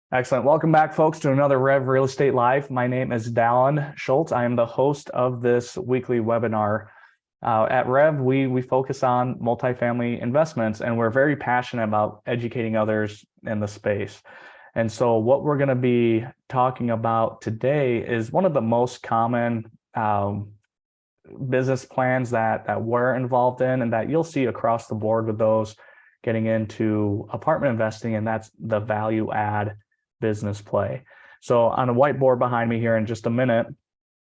Excellent. Welcome back, folks, to another Rev Real Estate Live. My name is Dallin Schultz. I am the host of this weekly webinar. At Rev, we focus on multifamily investments, and we're very passionate about educating others in the space. And so what we're going to be talking about today is one of the most common business plans that we're involved in and that you'll see across the board with those getting into apartment investing, and that's the value add business play. So on a whiteboard behind me here in just a minute,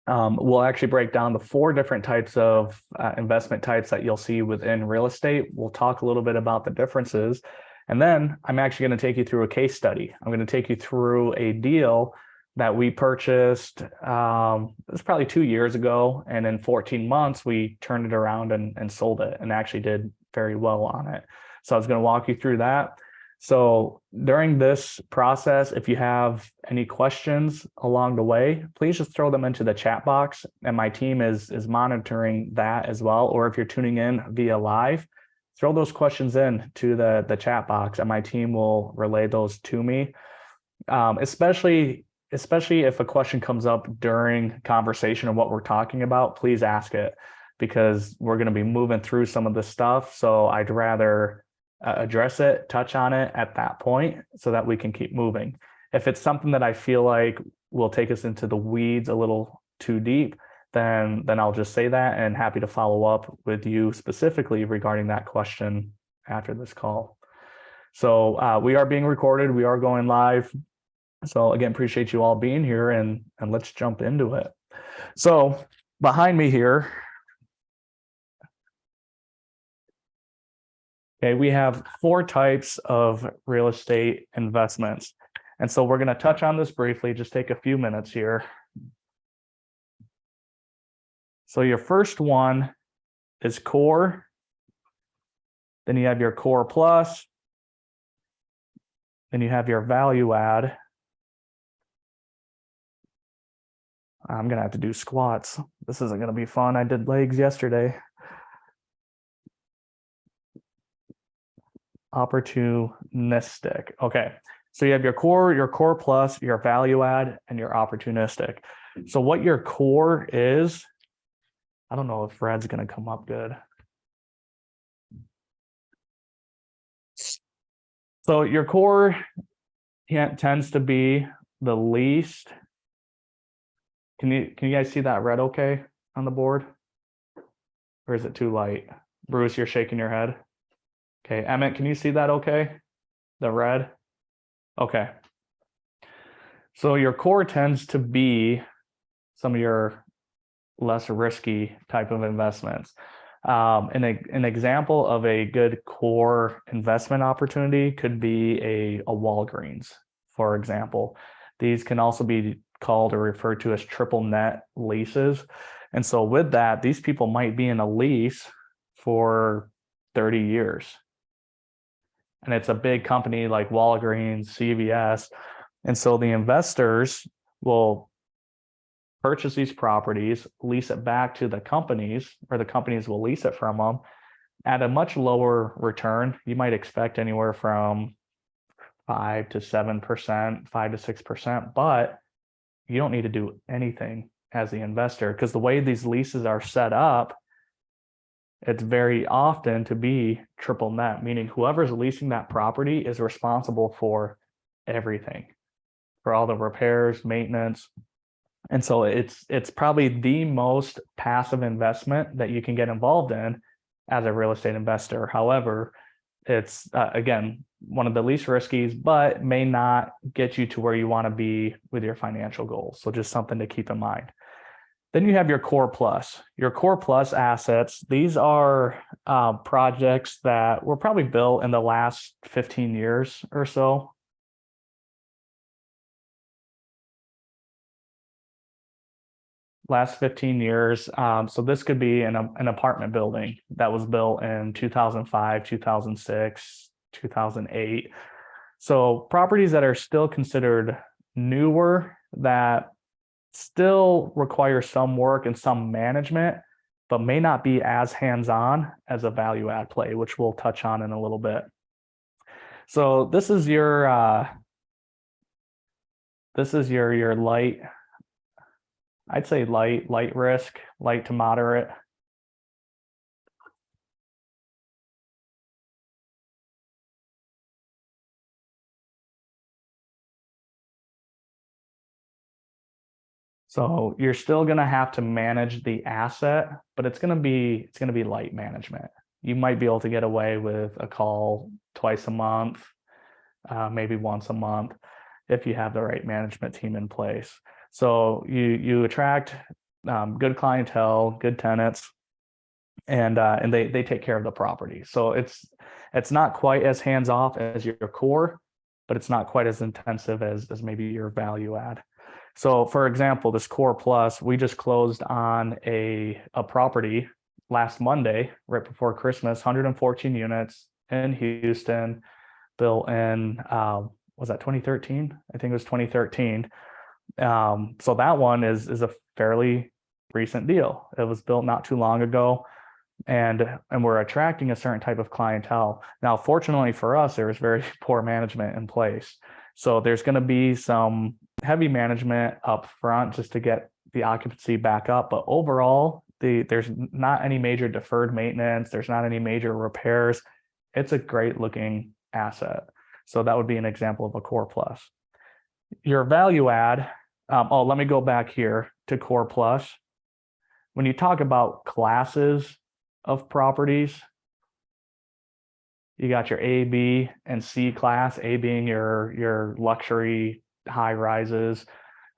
we'll actually break down the 4 different types of investment types that you'll see within real estate. We'll talk a little bit about the differences. And then I'm actually going to take you through a case study. I'm going to take you through a deal that we purchased, it was probably 2 years ago. And in 14 months, we turned it around and sold it and actually did very well on it. So I was going to walk you through that. So during this process, if you have any questions along the way, please just throw them into the chat box, and my team is monitoring that as well. Or if you're tuning in via live, throw those questions in to the chat box, and my team will relay those to me. Especially if a question comes up during conversation of what we're talking about, please ask it, because we're going to be moving through some of this stuff. So I'd rather address it, touch on it at that point so that we can keep moving. If it's something that I feel like will take us into the weeds a little too deep, then I'll just say that, and happy to follow up with you specifically regarding that question after this call. So we are being recorded. We are going live. So again, appreciate you all being here, and let's jump into it. So behind me here, okay, we have 4 types of real estate investments. And so we're going to touch on this briefly, just take a few minutes here. So your first one is core. Then you have your core plus. Then you have your value add. I'm going to have to do squats. This isn't going to be fun. I did legs yesterday. Opportunistic. Okay, so you have your core plus, your value add, and your opportunistic. So what your core is, I don't know if Fred's going to come up good. So your core tends to be the least. Can you guys see that red okay on the board? Or is it too light? Bruce, you're shaking your head. Okay, Emmett, can you see that okay? The red? Okay. So your core tends to be some of your less risky type of investments. An example of a good core investment opportunity could be a Walgreens, for example. These can also be called or referred to as triple net leases. And so with that, these people might be in a lease for 30 years. And it's a big company like Walgreens, CVS. And so the investors will purchase these properties, lease it back to the companies, or the companies will lease it from them at a much lower return. You might expect anywhere from 5 to 7%, 5 to 6%, but you don't need to do anything as the investor, because the way these leases are set up, it's very often to be triple net, meaning whoever's leasing that property is responsible for everything, for all the repairs, maintenance. And so it's probably the most passive investment that you can get involved in as a real estate investor. However, it's again, one of the least riskies, but may not get you to where you want to be with your financial goals. So just something to keep in mind. Then you have your core plus. Your core plus assets, these are projects that were probably built in the last 15 years or so. Last 15 years. So this could be an apartment building that was built in 2005, 2006, 2008. So properties that are still considered newer, that still require some work and some management, but may not be as hands-on as a value add play, which we'll touch on in a little bit. So this is your This is your light, I'd say light risk, light to moderate. So you're still going to have to manage the asset, but it's going to be light management. You might be able to get away with a call twice a month, maybe once a month, if you have the right management team in place. So you attract good clientele, good tenants, and they take care of the property. So it's not quite as hands off as your core, but it's not quite as intensive as maybe your value add. So for example, this Core Plus, we just closed on a property last Monday, right before Christmas, 114 units in Houston, built in, was that 2013? I think it was 2013. So that one is a fairly recent deal. It was built not too long ago, and we're attracting a certain type of clientele. Now, fortunately for us, there was very poor management in place. So there's going to be some heavy management up front just to get the occupancy back up. But overall, there's not any major deferred maintenance. There's not any major repairs. It's a great looking asset. So that would be an example of a Core Plus. Your value add, let me go back here to Core Plus. When you talk about classes of properties, you got your A, B, and C class, A being your luxury high rises,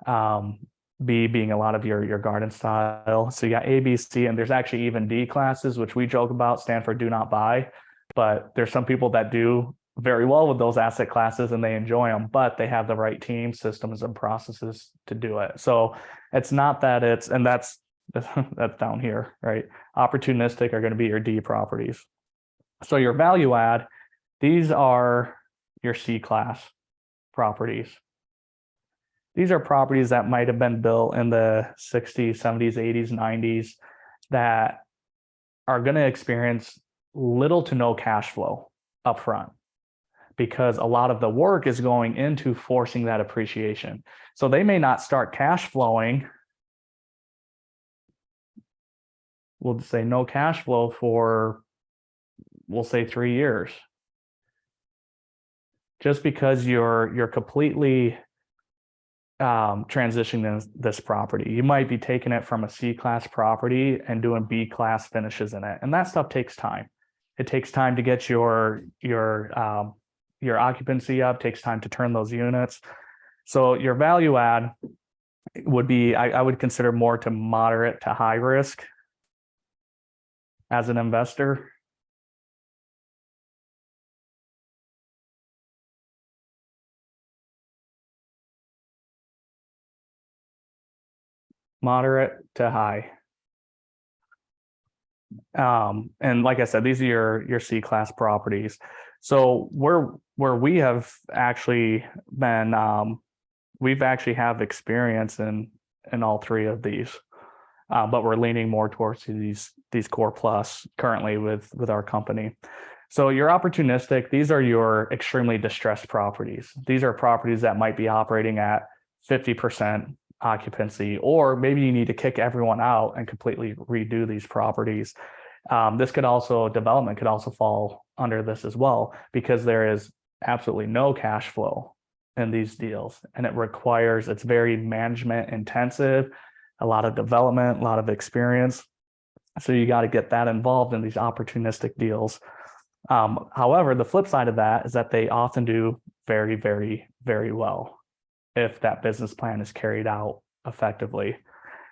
B being a lot of your garden style. So you got A, B, C, and there's actually even D classes, which we joke about, stand for do not buy. But there's some people that do very well with those asset classes and they enjoy them, but they have the right team, systems, and processes to do it. So it's not that and that's down here, right? Opportunistic are going to be your D properties. So your value add, these are your C class properties. These are properties that might have been built in the 60s, 70s, 80s, 90s that are going to experience little to no cash flow upfront because a lot of the work is going into forcing that appreciation. So they may not start cash flowing. We'll say no cash flow for, we'll say 3 years. Just because you're completely transitioning this property. You might be taking it from a C class property and doing B class finishes in it. And that stuff takes time. It takes time to get your occupancy up, takes time to turn those units. So your value add would be, I would consider more to moderate to high risk as an investor. Moderate to high. And like I said, these are your C class properties. So where we have actually been, we've actually have experience in all three of these, but we're leaning more towards these Core Plus currently with our company. So you're opportunistic. These are your extremely distressed properties. These are properties that might be operating at 50% occupancy, or maybe you need to kick everyone out and completely redo these properties. Development could also fall under this as well, because there is absolutely no cash flow in these deals, and it's very management intensive, a lot of development, a lot of experience. So you got to get that involved in these opportunistic deals. However, the flip side of that is that they often do very, very, very well if that business plan is carried out effectively.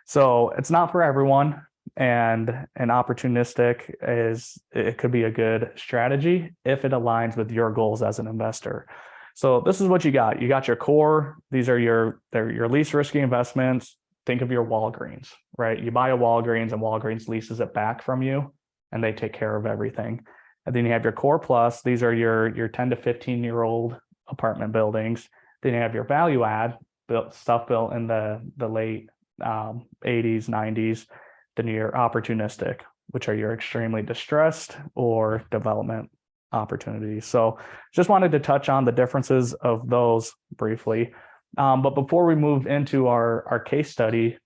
So it's not for everyone, and an opportunistic it could be a good strategy if it aligns with your goals as an investor. So this is what you got. You got your core. These are your least risky investments. Think of your Walgreens, right? You buy a Walgreens and Walgreens leases it back from you and they take care of everything. And then you have your Core Plus. These are your 10 to 15-year-old apartment buildings. Then you have your value add stuff built in the late 80s, 90s. Then your opportunistic, which are your extremely distressed or development opportunities. So just wanted to touch on the differences of those briefly. But before we move into our case study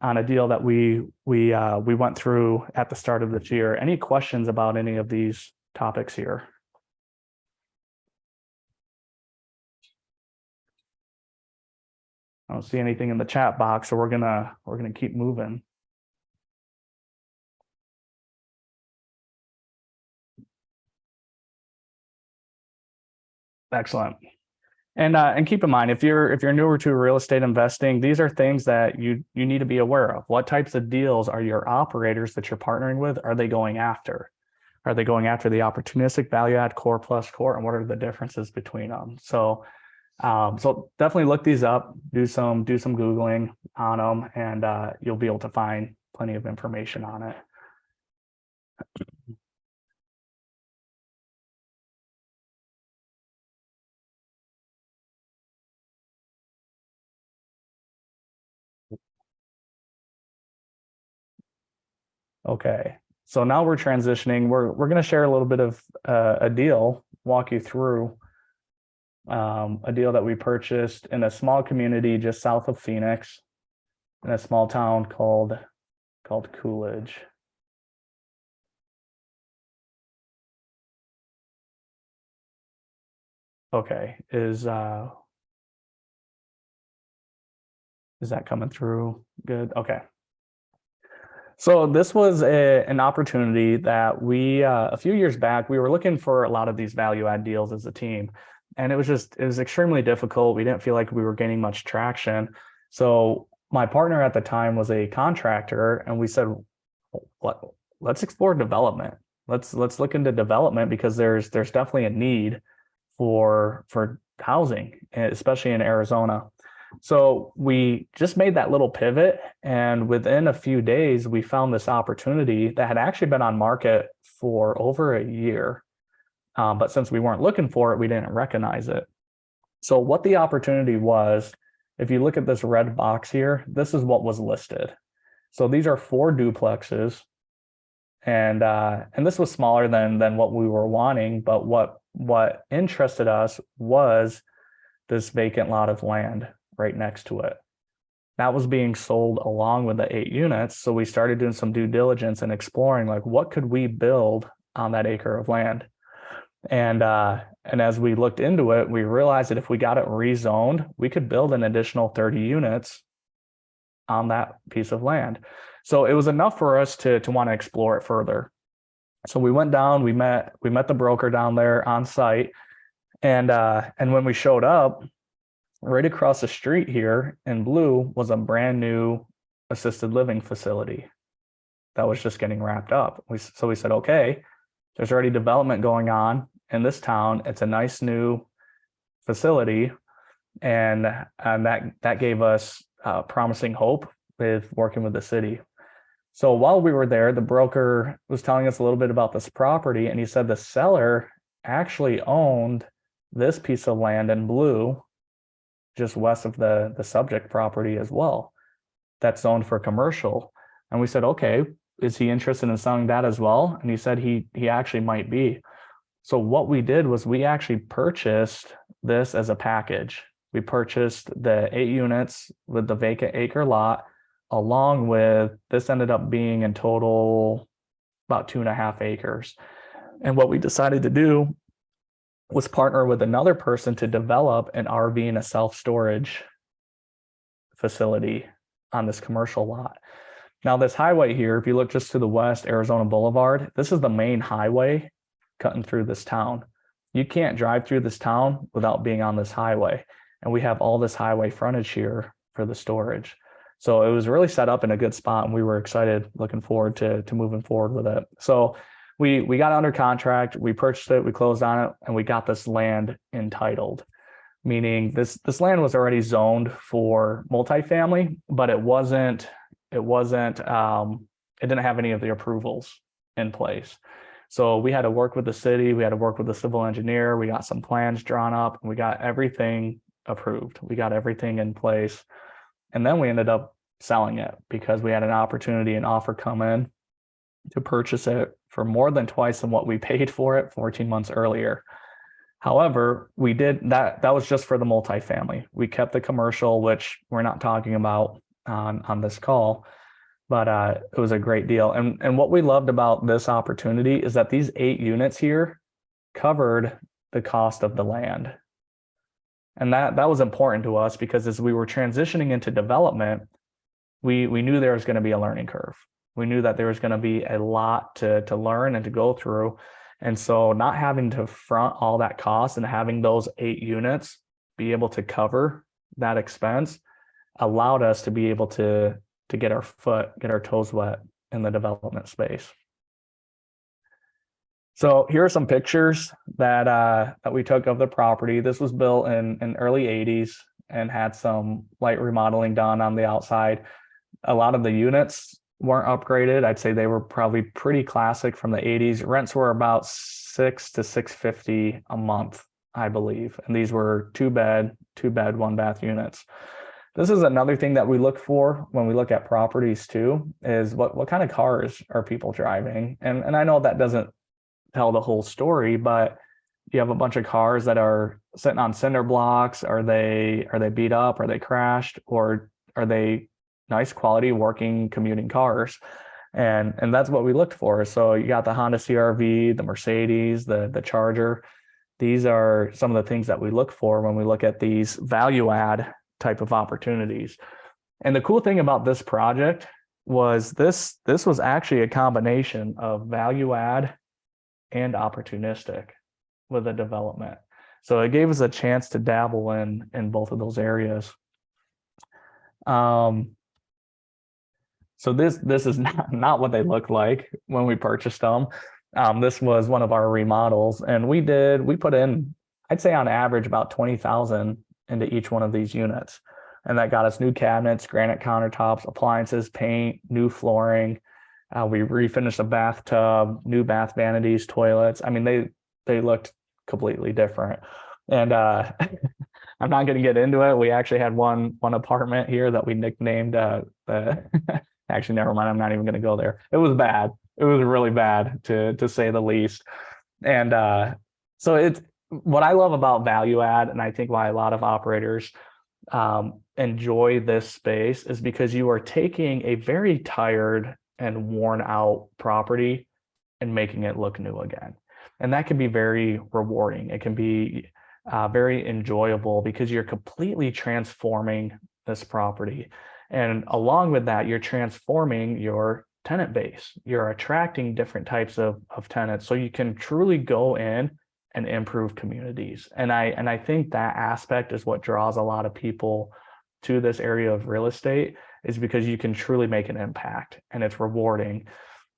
on a deal that we went through at the start of this year, any questions about any of these topics here? I don't see anything in the chat box, so we're gonna keep moving. Excellent. And keep in mind, if you're newer to real estate investing, these are things that you need to be aware of. What types of deals are your operators that you're partnering with? Are they going after? Are they going after the opportunistic, value add, core plus core, and what are the differences between them? So definitely look these up, do some Googling on them, and you'll be able to find plenty of information on it. Okay, so now we're transitioning. We're going to share a little bit of a deal, walk you through a deal that we purchased in a small community just south of Phoenix, in a small town called Coolidge. Okay, is that coming through good? Okay. So this was an opportunity that we a few years back, we were looking for a lot of these value add deals as a team, and it was extremely difficult. We didn't feel like we were gaining much traction. So my partner at the time was a contractor, and we said, let's explore development. Let's look into development, because there's definitely a need for housing, especially in Arizona. So we just made that little pivot, and within a few days, we found this opportunity that had actually been on market for over a year. But since we weren't looking for it, we didn't recognize it. So what the opportunity was, if you look at this red box here, this is what was listed. So these are 4 duplexes, and this was smaller than what we were wanting. But what interested us was this vacant lot of land right next to it. That was being sold along with the 8 units. So we started doing some due diligence and exploring, like, what could we build on that acre of land? And as we looked into it, we realized that if we got it rezoned, we could build an additional 30 units on that piece of land. So it was enough for us to want to explore it further. So we went down, we met the broker down there on site, and when we showed up, right across the street here in blue was a brand new assisted living facility that was just getting wrapped up. So we said, okay, there's already development going on in this town. It's a nice new facility, and that gave us promising hope with working with the city. So while we were there, the broker was telling us a little bit about this property, and he said the seller actually owned this piece of land in blue just west of the subject property as well, that's zoned for commercial. And we said, okay, is he interested in selling that as well? And he said he actually might be. So what we did was we actually purchased this as a package. We purchased the 8 units with the vacant acre lot, along with, this ended up being in total about 2.5 acres. And what we decided to do was partner with another person to develop an RV and a self-storage facility on this commercial lot. Now, this highway here, if you look just to the west, Arizona Boulevard, this is the main highway cutting through this town. You can't drive through this town without being on this highway. And we have all this highway frontage here for the storage. So it was really set up in a good spot, and we were excited, looking forward to moving forward with it. So we got under contract, we purchased it, we closed on it, and we got this land entitled, meaning this land was already zoned for multifamily, but it didn't have any of the approvals in place. So we had to work with the city, we had to work with the civil engineer, we got some plans drawn up, and we got everything approved. We got everything in place. And then we ended up selling it because we had an opportunity, an offer come in to purchase it for more than twice than what we paid for it 14 months earlier. However, we did that was just for the multifamily. We kept the commercial, which we're not talking about on this call, but it was a great deal. And what we loved about this opportunity is that these 8 units here covered the cost of the land. And that was important to us because as we were transitioning into development, we knew there was going to be a learning curve. We knew that there was going to be a lot to learn and to go through. And so not having to front all that cost and having those 8 units be able to cover that expense allowed us to be able to get our toes wet in the development space. So here are some pictures that we took of the property. This was built in early 80s and had some light remodeling done on the outside. A lot of the units weren't upgraded. I'd say they were probably pretty classic from the 80s. Rents were about $600 to $650 a month, I believe. And these were 2-bed, 1-bath units. This is another thing that we look for when we look at properties too, is what kind of cars are people driving? And I know that doesn't tell the whole story, but you have a bunch of cars that are sitting on cinder blocks. Are they beat up? Are they crashed? Or are they nice quality working commuting cars? And that's what we looked for. So you got the Honda CR-V, the Mercedes, the Charger. These are some of the things that we look for when we look at these value add type of opportunities. And the cool thing about this project was this was actually a combination of value add and opportunistic with the development. So it gave us a chance to dabble in both of those areas. So this is not what they look like when we purchased them. This was one of our remodels, and we put in, I'd say on average, about 20,000 into each one of these units. And that got us new cabinets, granite countertops, appliances, paint, new flooring. We refinished the bathtub, new bath vanities, toilets. I mean, they looked completely different. And I'm not going to get into it. We actually had one apartment here that we nicknamed actually, never mind. I'm not even going to go there. It was bad. It was really bad to say the least. And so it's what I love about value add, and I think why a lot of operators enjoy this space is because you are taking a very tired and worn out property and making it look new again. And that can be very rewarding. It can be very enjoyable because you're completely transforming this property. And along with that, you're transforming your tenant base. You're attracting different types of tenants so you can truly go in and improve communities. And I think that aspect is what draws a lot of people to this area of real estate, is because you can truly make an impact and it's rewarding.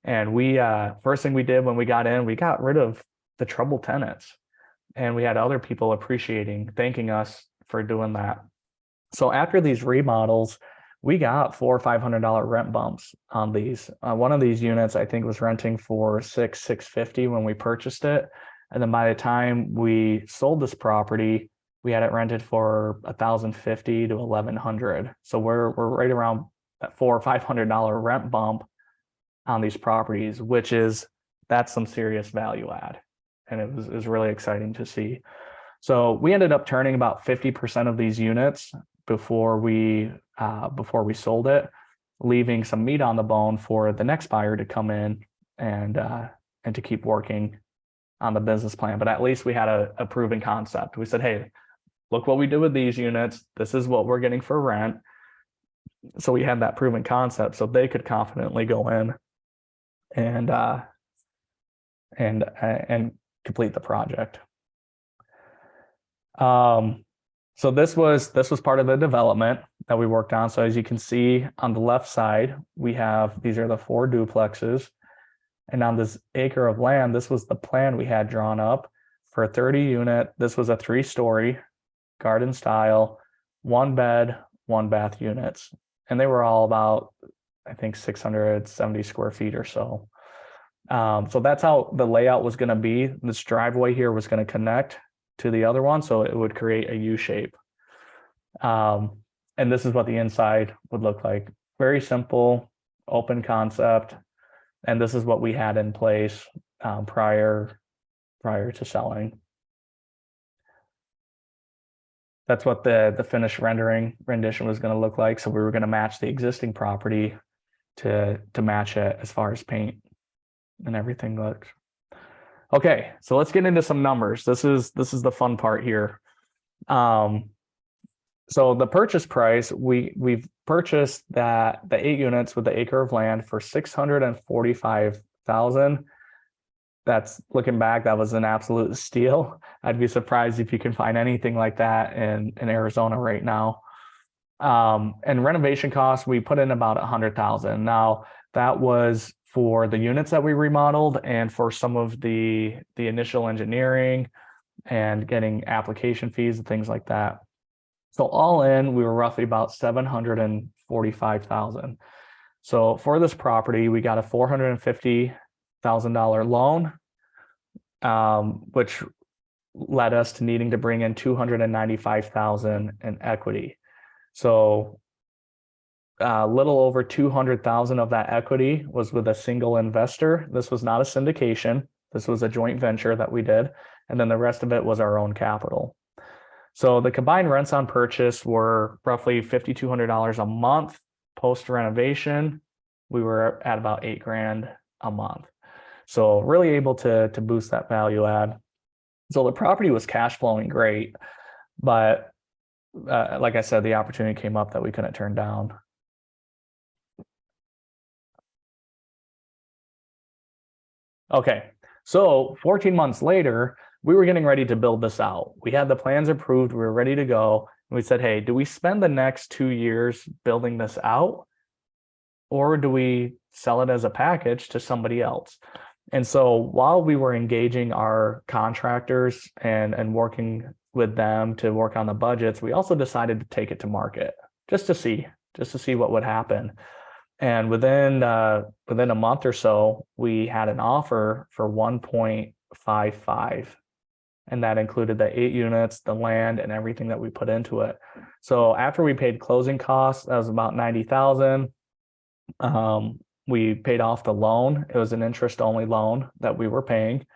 And we first thing we did when we got in, we got rid of the troubled tenants, and we had other people thanking us for doing that. So after these remodels, we got $400 or $500 rent bumps on these. One of these units I think was renting for $650 when we purchased it, and then by the time we sold this property, we had it rented for $1,050 to $1,100. So we're right around that $400 or $500 rent bump on these properties, that's some serious value add, and it was really exciting to see. So we ended up turning about 50% of these units before we sold it, leaving some meat on the bone for the next buyer to come in and to keep working on the business plan. But at least we had a proven concept. We said, hey, look what we did with these units. This is what we're getting for rent. So we had that proven concept so they could confidently go in and complete the project. So this was part of the development that we worked on. So as you can see on the left side, these are the 4 duplexes. And on this acre of land, this was the plan we had drawn up for a 30 unit. This was a 3-story garden style, 1-bed, 1-bath units. And they were all about, I think, 670 square feet or so. So that's how the layout was going to be. This driveway here was going to connect to the other one, so it would create a U shape. And this is what the inside would look like. Very simple, open concept. And this is what we had in place prior to selling. that's what the finished rendition was going to look like. So we were going to match the existing property to match it as far as paint and everything looks. Okay, so let's get into some numbers. This is the fun part here. So the purchase price, we've purchased the 8 units with the acre of land for $645,000. That's, looking back, that was an absolute steal. I'd be surprised if you can find anything like that in Arizona right now. And renovation costs, we put in about $100,000. Now that was for the units that we remodeled and for some of the initial engineering and getting application fees and things like that. So all in, we were roughly about $745,000. So for this property, we got a $450,000 loan, which led us to needing to bring in $295,000 in equity. So a little over $200,000 of that equity was with a single investor. This was not a syndication. This was a joint venture that we did. And then the rest of it was our own capital. So the combined rents on purchase were roughly $5,200 a month. Post renovation, we were at about $8,000 a month. So really able to boost that value add. So the property was cash flowing great, but like I said, the opportunity came up that we couldn't turn down. Okay, so 14 months later, we were getting ready to build this out. We had the plans approved, we were ready to go. And we said, hey, do we spend the next 2 years building this out? Or do we sell it as a package to somebody else? And so while we were engaging our contractors and working with them to work on the budgets, we also decided to take it to market just to see what would happen. And within a month or so, we had an offer for 1.55, and that included the 8 units, the land, and everything that we put into it. So after we paid closing costs, that was about $90,000. We paid off the loan. It was an interest-only loan that we were paying,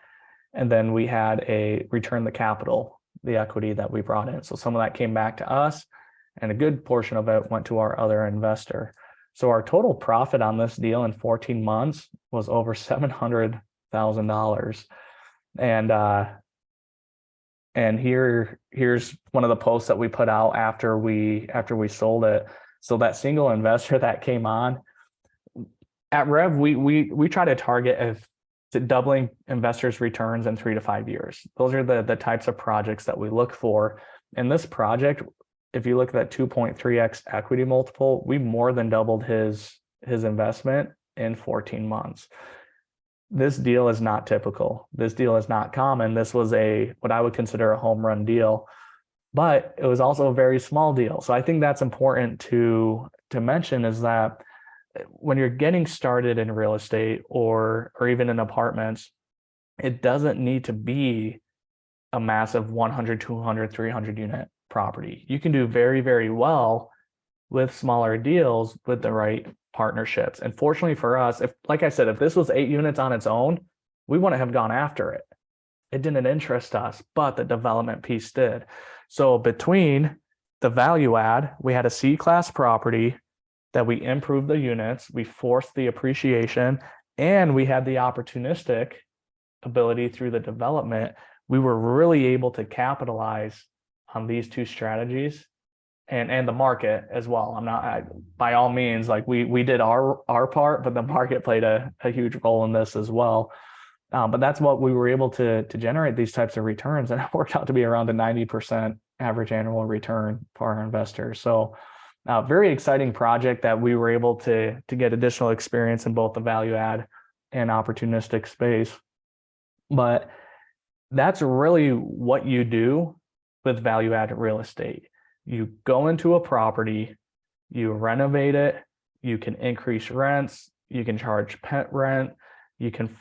and then we had a return the capital, the equity that we brought in. So some of that came back to us, and a good portion of it went to our other investor. So our total profit on this deal in 14 months was over $700,000. And here's one of the posts that we put out after we sold it. So that single investor that came on, at Rev, we try to target doubling investors' returns in 3 to 5 years. Those are the types of projects that we look for. In this project, if you look at that 2.3x equity multiple, we more than doubled his investment in 14 months. This deal is not typical. This deal is not common. This was what I would consider a home run deal, but it was also a very small deal. So I think that's important to mention, is that when you're getting started in real estate or even in apartments, it doesn't need to be a massive 100, 200, 300 unit property. You can do very, very well with smaller deals with the right partnerships. And fortunately for us, like I said, if this was 8 units on its own, we wouldn't have gone after it. It didn't interest us, but the development piece did. So between the value add, we had a C-class property that we improved the units, we forced the appreciation, and we had the opportunistic ability through the development. We were really able to capitalize on these 2 strategies and the market as well. By all means, like we did our part, but the market played a huge role in this as well. But that's what we were able to generate these types of returns, and it worked out to be around a 90% average annual return for our investors. So very exciting project that we were able to get additional experience in both the value add and opportunistic space. But that's really what you do with value add real estate. You go into a property, you renovate it, you can increase rents, you can charge pet rent, you can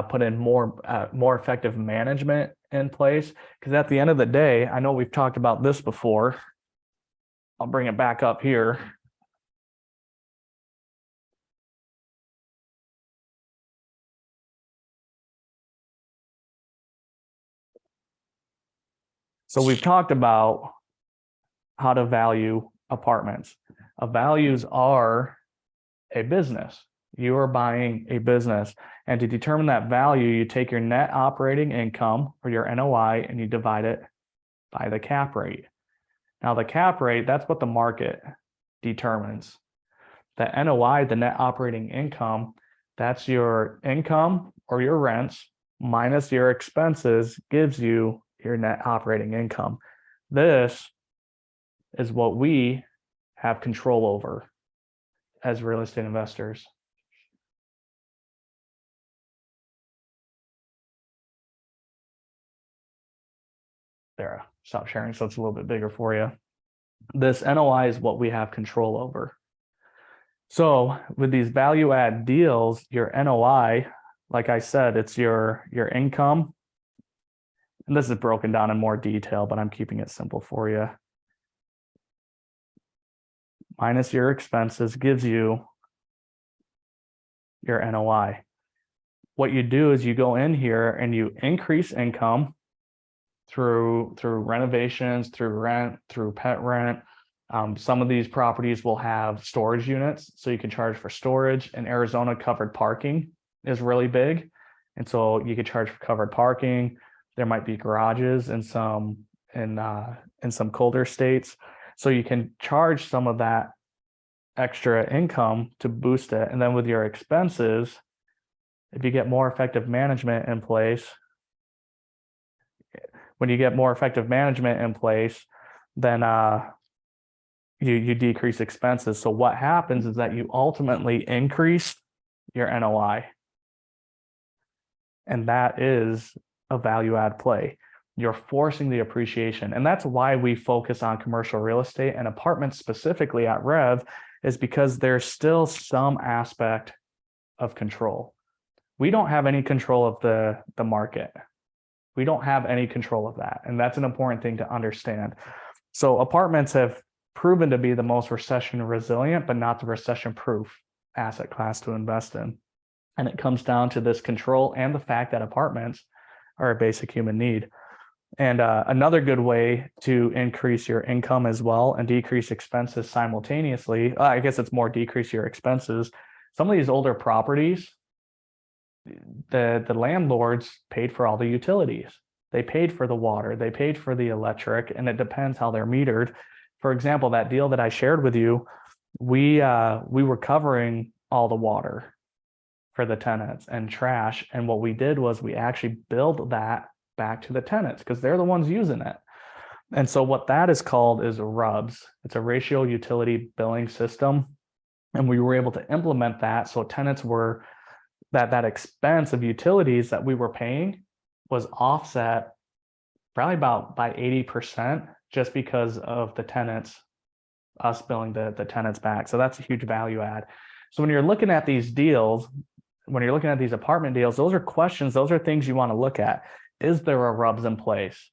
put in more effective management in place. Because at the end of the day, I know we've talked about this before. I'll bring it back up here. So we've talked about how to value apartments. Values are a business. You are buying a business. And to determine that value, you take your net operating income, or your NOI, and you divide it by the cap rate. Now, the cap rate, that's what the market determines. The NOI, the net operating income, that's your income or your rents minus your expenses, gives you your net operating income. This is what we have control over as real estate investors. There, stop sharing so it's a little bit bigger for you. This NOI is what we have control over. So with these value add deals, your NOI, like I said, it's your income. And this is broken down in more detail, but I'm keeping it simple for you. Minus your expenses gives you your NOI. What you do is you go in here and you increase income through renovations, through rent, through pet rent. Some of these properties will have storage units, so you can charge for storage. In Arizona, covered parking is really big, and so you could charge for covered parking. There might be garages in some colder states, so you can charge some of that extra income to boost it. And then with your expenses, if you get more effective management in place, when you get more effective management in place, then you decrease expenses. So what happens is that you ultimately increase your NOI. And that is a value add play. You're forcing the appreciation. And that's why we focus on commercial real estate and apartments specifically at Rev, is because there's still some aspect of control. We don't have any control of the market. We don't have any control of that. And that's an important thing to understand. So apartments have proven to be the most recession resilient, but not the recession proof asset class to invest in. And it comes down to this control and the fact that apartments are a basic human need. And another good way to increase your income as well and decrease expenses simultaneously, I guess it's more decrease your expenses. Some of these older properties, the landlords paid for all the utilities. They paid for the water, they paid for the electric, and it depends how they're metered. For example, that deal that I shared with you, we were covering all the water for the tenants and trash. And what we did was we actually billed that back to the tenants because they're the ones using it. And so what that is called is RUBS. It's a ratio utility billing system. And we were able to implement that. So tenants were, that expense of utilities that we were paying was offset probably about by 80%, just because of the tenants, us billing the tenants back. So that's a huge value add. So when you're looking at these deals, when you're looking at these apartment deals, those are questions, those are things you want to look at. Is there a RUBS in place?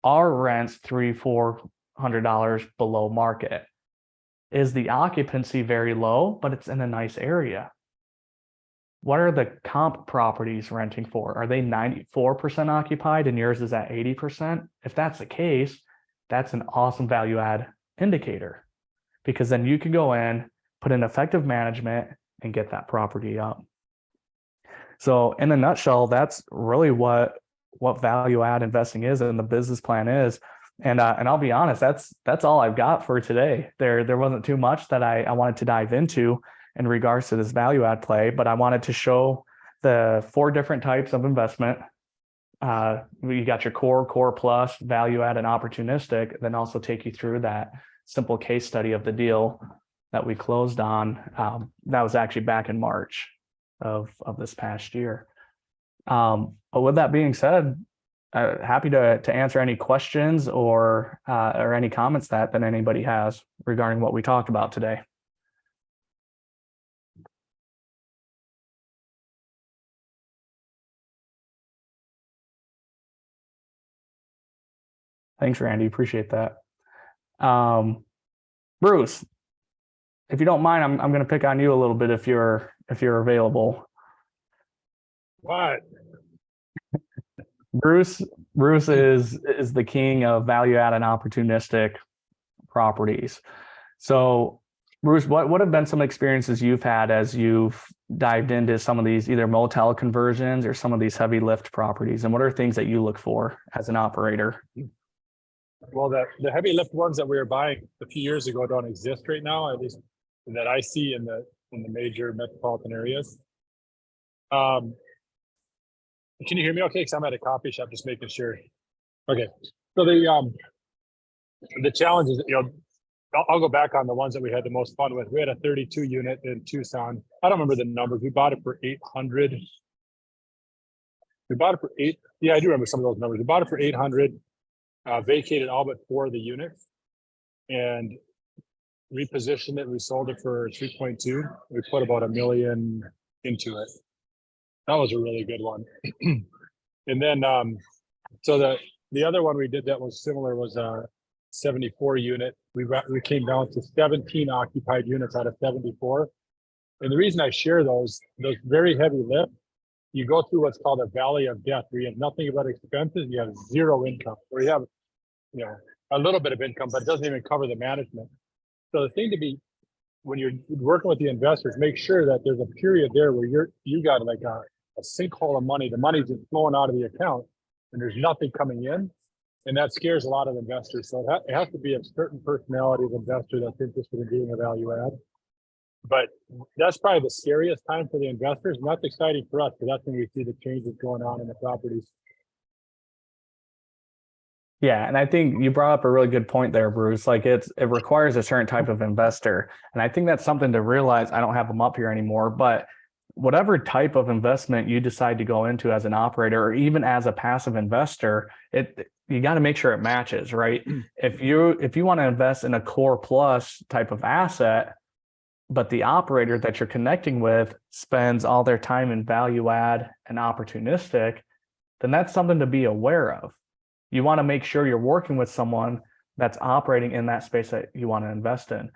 Are rents $300-400 below market? Is the occupancy very low, but it's in a nice area? What are the comp properties renting for? Are they 94% occupied and yours is at 80%? If that's the case, that's an awesome value add indicator, because then you can go in, put in effective management and get that property up. So in a nutshell, that's really what value add investing is and the business plan is. And I'll be honest, that's all I've got for today. There wasn't too much that I wanted to dive into in regards to this value add play, but I wanted to show the 4 different types of investment. You got your core plus, value add, and opportunistic, then also take you through that simple case study of the deal that we closed on. That was actually back in March of this past year. But with that being said, happy to answer any questions or any comments that anybody has regarding what we talked about today. Thanks, Randy. Appreciate that. Bruce, if you don't mind, I'm going to pick on you a little bit if you're available. What? Bruce is the king of value add and opportunistic. properties. So Bruce, what have been some experiences you've had as you've dived into some of these either motel conversions or some of these heavy lift properties? And what are things that you look for as an operator? Well, the heavy lift ones that we were buying a few years ago don't exist right now, at least that I see in the major metropolitan areas. Can you hear me okay? Because I'm at a coffee shop, just making sure. Okay. So the challenge is, I'll go back on the ones that we had the most fun with. We had a 32 unit in Tucson. I don't remember the numbers. We bought it for 800. We bought it for yeah, I do remember some of those numbers. We bought it for 800, vacated all but 4 of the units and repositioned it. We sold it for 3.2. We put about $1 million into it. That was a really good one. And then, so the other one we did that was similar was a 74 unit. We came down to 17 occupied units out of 74. And the reason I share those very heavy lift, you go through what's called a valley of death, where you have nothing but expenses, you have zero income, or you have, a little bit of income, but it doesn't even cover the management. So the thing to be, when you're working with the investors, make sure that there's a period there where you got like a sinkhole of money. The money's just flowing out of the account and there's nothing coming in. And that scares a lot of investors. So it has to be a certain personality of investor that's interested in doing a value add. But that's probably the scariest time for the investors. And that's exciting for us because that's when we see the changes going on in the properties. Yeah, and I think you brought up a really good point there, Bruce. Like it requires a certain type of investor. And I think that's something to realize. I don't have them up here anymore, but whatever type of investment you decide to go into as an operator or even as a passive investor, you got to make sure it matches, right? If you want to invest in a core plus type of asset, but the operator that you're connecting with spends all their time in value add and opportunistic, then that's something to be aware of. You want to make sure you're working with someone that's operating in that space that you want to invest in.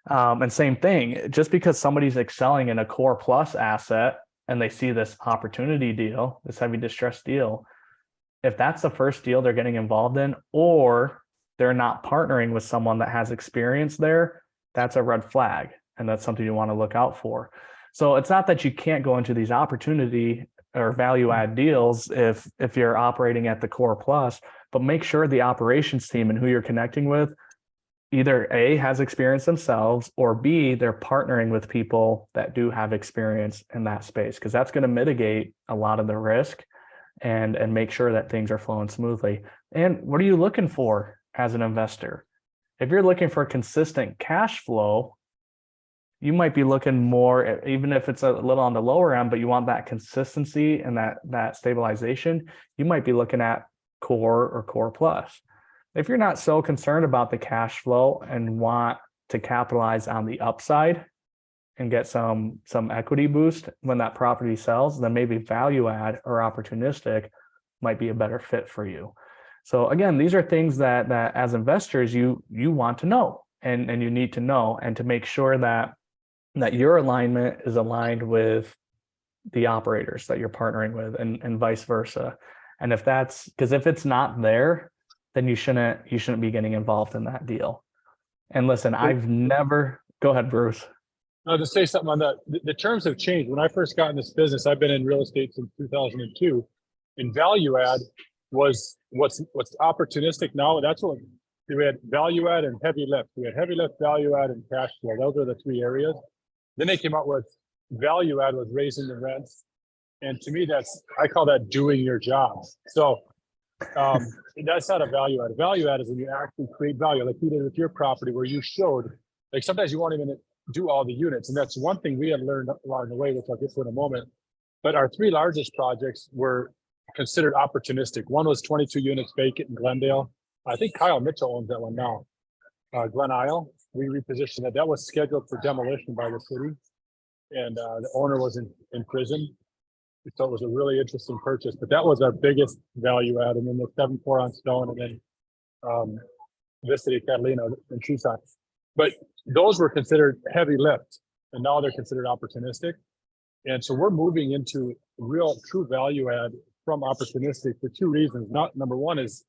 And same thing, just because somebody's excelling in a core plus asset and they see this opportunity deal, this heavy distress deal, if that's the first deal they're getting involved in, or they're not partnering with someone that has experience there, that's a red flag. And that's something you want to look out for. So it's not that you can't go into these opportunity or value add deals if you're operating at the core plus, but make sure the operations team and who you're connecting with either A, has experience themselves, or B, they're partnering with people that do have experience in that space, because that's going to mitigate a lot of the risk and make sure that things are flowing smoothly. And what are you looking for as an investor? If you're looking for consistent cash flow, you might be looking more, even if it's a little on the lower end, but you want that consistency and that stabilization, you might be looking at core or core plus. If you're not so concerned about the cash flow and want to capitalize on the upside and get some equity boost when that property sells, then maybe value add or opportunistic might be a better fit for you. So again, these are things that as investors, you want to know and you need to know, and to make sure that your alignment is aligned with the operators that you're partnering with and vice versa. And if it's not there, then you shouldn't be getting involved in that deal. And listen, go ahead, Bruce. I'll just say something on that. The terms have changed. When I first got in this business, I've been in real estate since 2002, and value add was what's opportunistic now. That's what we had: value add and heavy lift. We had heavy lift, value add, and cash flow. Those are the 3 areas. Then they came out with value add was raising the rents. And to me, I call that doing your job. So that's not a value add. A value add is when you actually create value, like you did with your property, where you showed, like sometimes you won't even do all the units. And that's one thing we had learned along the way, which I'll get to in a moment. But our 3 largest projects were considered opportunistic. One was 22 units vacant in Glendale. I think Kyle Mitchell owns that one now. Glen Isle, we repositioned that. That was scheduled for demolition by the city. And the owner was in prison. So it was a really interesting purchase, but that was our biggest value add. And then the 7-4 on Stone, and then Vista Catalina in Tucson. But those were considered heavy lift, and now they're considered opportunistic. And so we're moving into real true value add from opportunistic for 2 reasons. Number one is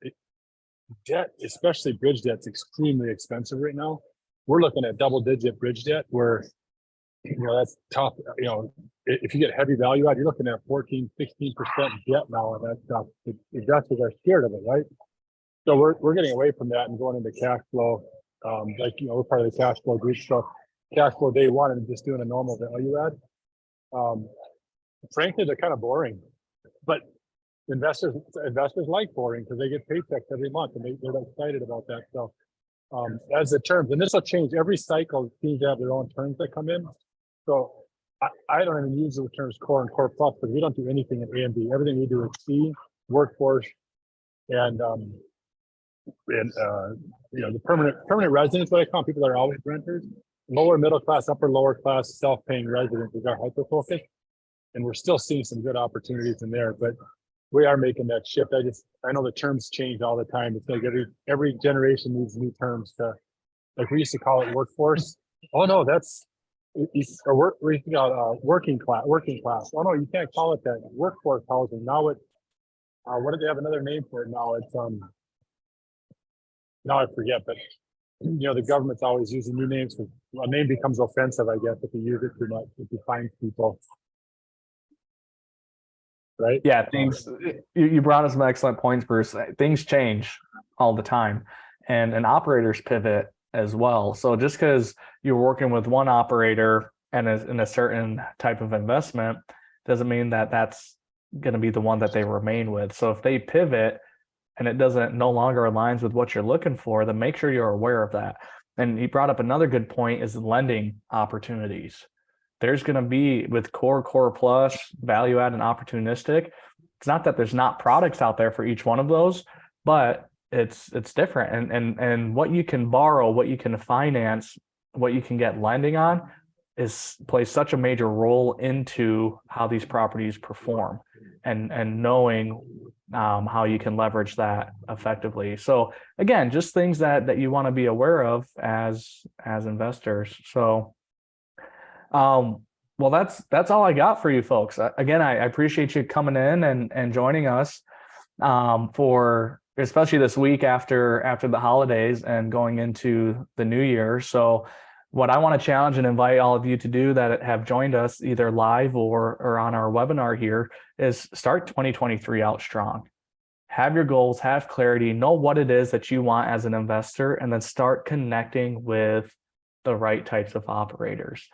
debt, especially bridge debt's extremely expensive right now. We're looking at double-digit bridge debt where, that's tough. If you get heavy value add, you're looking at 14, 16% debt now on that stuff. The investors are scared of it, right? So we're getting away from that and going into cash flow. We're part of the cash flow group. So cash flow day one and just doing a normal value add. Frankly, they're kind of boring, but investors like boring because they get paychecks every month and they're excited about that. So as the terms, and this will change every cycle, teams have their own terms that come in. So I don't even use the terms core and core plus because we don't do anything in A and B. Everything we do is C, workforce, and the permanent residents, what I call people that are always renters, lower middle class, upper lower class, self-paying residents is our hyper focus. And we're still seeing some good opportunities in there, but we are making that shift. I know the terms change all the time. It's like every generation needs new terms to, like we used to call it workforce. Oh no, we used to call it working class. Oh no, you can't call it that. Workforce housing. Now what did they have another name for it now? It's now I forget, but the government's always using new names because a name becomes offensive, I guess, if you use it too much, if you find people. Right? Yeah, you brought us some excellent points, Bruce. Things change all the time, and operators pivot as well. So just because you're working with one operator and in a certain type of investment doesn't mean that that's going to be the one that they remain with. So if they pivot and it no longer aligns with what you're looking for, then make sure you're aware of that. And he brought up another good point is lending opportunities. There's going to be with core plus, value add, and opportunistic. It's not that there's not products out there for each one of those, but it's different. And what you can borrow, what you can finance, what you can get lending on plays such a major role into how these properties perform and knowing how you can leverage that effectively. So again, just things that you want to be aware of as investors. So well, that's all I got for you folks. Again, I appreciate you coming in and joining us for especially this week after the holidays and going into the new year. So what I want to challenge and invite all of you to do that have joined us either live or on our webinar here is start 2023 out strong. Have your goals, have clarity, know what it is that you want as an investor, and then start connecting with the right types of operators.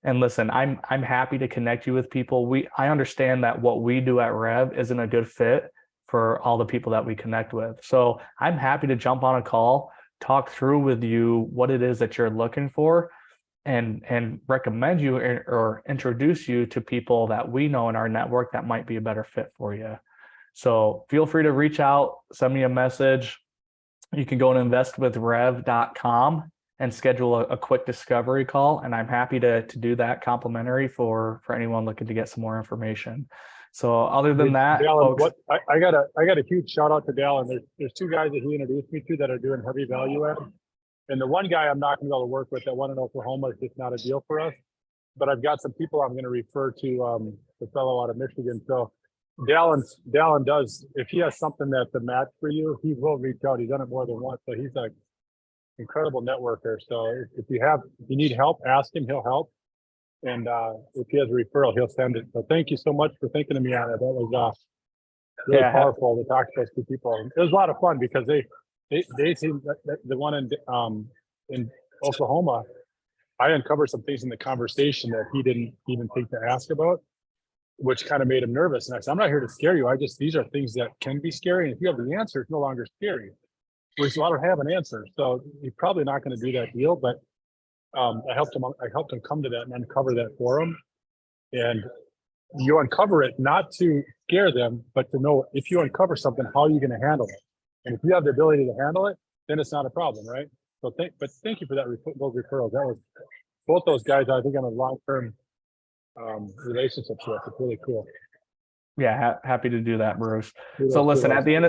And listen, I'm happy to connect you with people. I understand that what we do at Rev isn't a good fit for all the people that we connect with. So I'm happy to jump on a call, talk through with you what it is that you're looking for, and recommend you or introduce you to people that we know in our network that might be a better fit for you. So feel free to reach out, send me a message. You can go to investwithrev.com and schedule a quick discovery call. And I'm happy to do that complimentary for anyone looking to get some more information. So other than that, Dallin, folks, I got a huge shout out to Dallin. There's two guys that he introduced me to that are doing heavy value add. And the one guy I'm not going to be able to work with, that one in Oklahoma, is just not a deal for us. But I've got some people I'm going to refer to the fellow out of Michigan. So Dallin does, if he has something that's a match for you, he will reach out. He's done it more than once. So he's an incredible networker. So if you need help, ask him, he'll help. And if he has a referral, he'll send it. So thank you so much for thinking of me on it. That was really powerful to talk to those two people. It was a lot of fun because they seem that the one in Oklahoma, I uncovered some things in the conversation that he didn't even think to ask about, which kind of made him nervous. And I said, I'm not here to scare you. These are things that can be scary. And if you have the answer, it's no longer scary. Whereas I don't have an answer. So you're probably not going to do that deal, but I helped him come to that and uncover that for him. And you uncover it not to scare them, but to know if you uncover something, how are you going to handle it? And if you have the ability to handle it, then it's not a problem, right? So thank you for those referrals. That was both those guys. I think on a long-term relationship with. It's really cool. Yeah, happy to do that, Bruce. So listen, at the end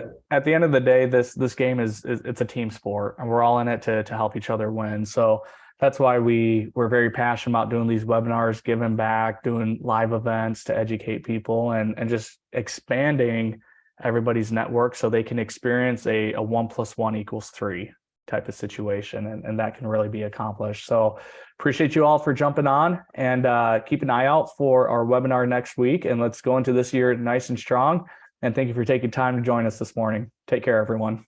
of the day, this game it's a team sport, and we're all in it to help each other win. So that's why we're very passionate about doing these webinars, giving back, doing live events to educate people, and just expanding everybody's network so they can experience a 1+1 = 3 type of situation, and that can really be accomplished. So appreciate you all for jumping on, and keep an eye out for our webinar next week, and let's go into this year nice and strong. And thank you for taking time to join us this morning. Take care, everyone.